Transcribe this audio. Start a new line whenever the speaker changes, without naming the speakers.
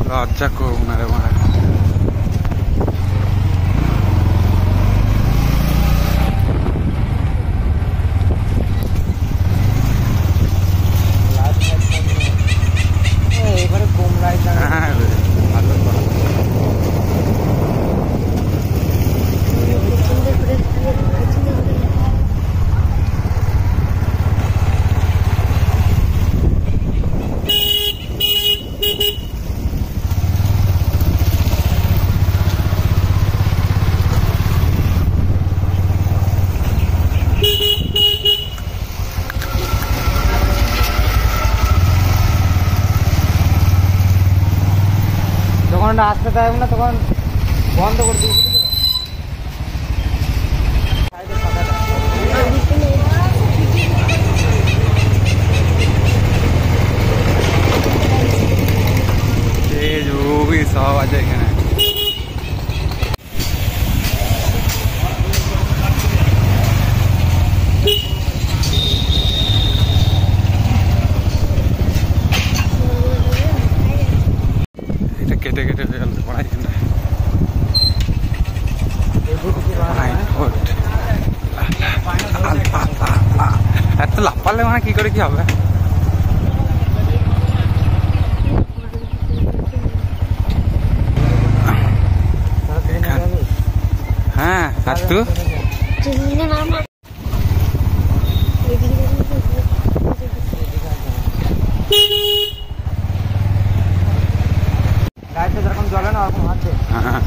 লজ্জা করব না রে মারা।
এবারে কম লাইট
হ্যাঁ ভালো ভালো।
যখন আসতে থাকবে না তখন বন্ধ করে দিবি।
সব আছে এখানে। এটা কেটে কেটে হয়ে গেল পড়াই জন্য। এত লাভ পারলে মানে কি করে কি হবে? হ্যাঁ আর তু
লাইটটা যেরকম জ্বলে না ওরকম হাতে।
হ্যাঁ